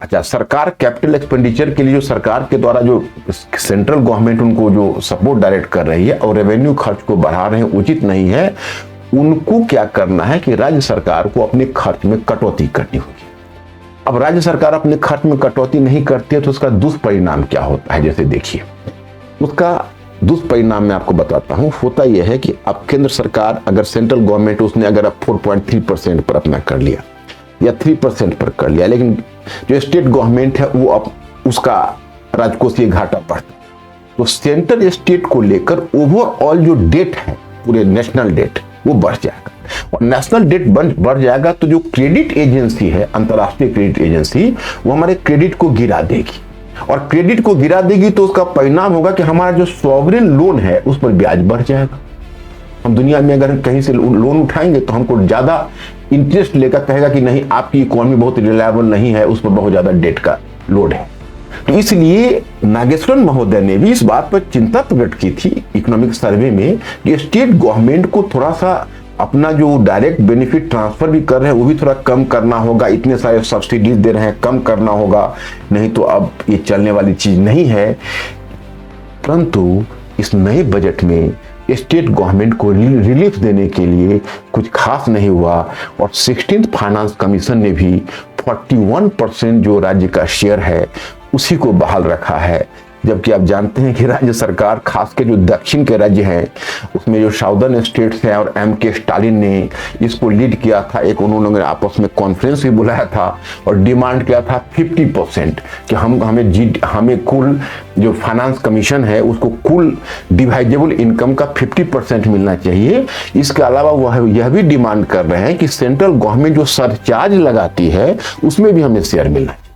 अच्छा, सरकार capital expenditure के लिए जो सरकार के द्वारा जो सेंट्रल गवर्नमेंट उनको जो सपोर्ट डायरेक्ट कर रही है और रेवेन्यू खर्च को बढ़ा रहे हैं, उचित नहीं है। उनको क्या करना है कि राज्य सरकार को अपने खर्च में कटौती करनी होगी। अब राज्य सरकार अपने खर्च में कटौती नहीं करती है तो उसका दुष्परिणाम क्या होता है, जैसे देखिए उसका दुष्परिणाम मैं आपको बताता हूं। होता यह है कि अब केंद्र सरकार अगर सेंट्रल गवर्नमेंट उसने अगर अब 4.3% पर अपना कर लिया या 3% पर कर लिया, लेकिन जो स्टेट गवर्नमेंट है वो अब उसका राजकोषीय घाटा बढ़ता, तो सेंट्रल स्टेट को लेकर ओवरऑल जो डेट है पूरे नेशनल डेट वो बढ़ जाएगा, और नेशनल डेट बढ़ जाएगा तो जो क्रेडिट एजेंसी है, अंतर्राष्ट्रीय क्रेडिट एजेंसी, वो हमारे क्रेडिट को गिरा देगी, और क्रेडिट को गिरा देगी तो उसका परिणाम होगा कि हमारा जो सॉवरेन लोन है उस पर ब्याज बढ़ जाएगा। हम दुनिया में अगर कहीं से लोन उठाएंगे तो हमको ज्यादा इंटरेस्ट लेकर कहेगा कि नहीं, आपकी इकोनॉमी बहुत रिलायबल नहीं है, उस पर बहुत ज्यादा डेट का लोड है। तो इसलिए नागेश्वरन महोदय ने भी इस बात पर चिंता प्रकट की थी इकोनॉमिक सर्वे में कि स्टेट गवर्नमेंट को थोड़ा सा अपना जो डायरेक्ट बेनिफिट ट्रांसफर भी कर रहे हैं वो भी थोड़ा कम करना होगा, इतने सारे सब्सिडीज दे रहे हैं, कम करना होगा, नहीं तो अब ये चलने वाली चीज नहीं है। परंतु इस नए बजट में स्टेट गवर्नमेंट को रिलीफ देने के लिए कुछ खास नहीं हुआ, और 16th फाइनेंस कमीशन ने भी 41% जो राज्य का शेयर है उसी को बहाल रखा है। जबकि आप जानते हैं कि राज्य सरकार, खासकर जो दक्षिण के राज्य हैं उसमें जो साउदर्न स्टेट्स हैं, और M.K. स्टालिन ने इसको लीड किया था, एक उन्होंने आपस में कॉन्फ्रेंस भी बुलाया था और डिमांड किया था 50% कि हमें कुल जो फाइनेंस कमीशन है उसको कुल डिवाइजेबल इनकम का 50% मिलना चाहिए। इसके अलावा वह यह भी डिमांड कर रहे हैं कि सेंट्रल गवर्नमेंट जो सरचार्ज लगाती है उसमें भी हमें शेयर मिलना चाहिए।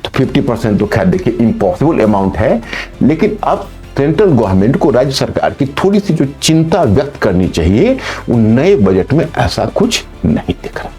तो 50% तो खैर देखिए इम्पॉसिबल अमाउंट है, लेकिन अब सेंट्रल गवर्नमेंट को राज्य सरकार की थोड़ी सी जो चिंता व्यक्त करनी चाहिए, उन नए बजट में ऐसा कुछ नहीं दिख रहा।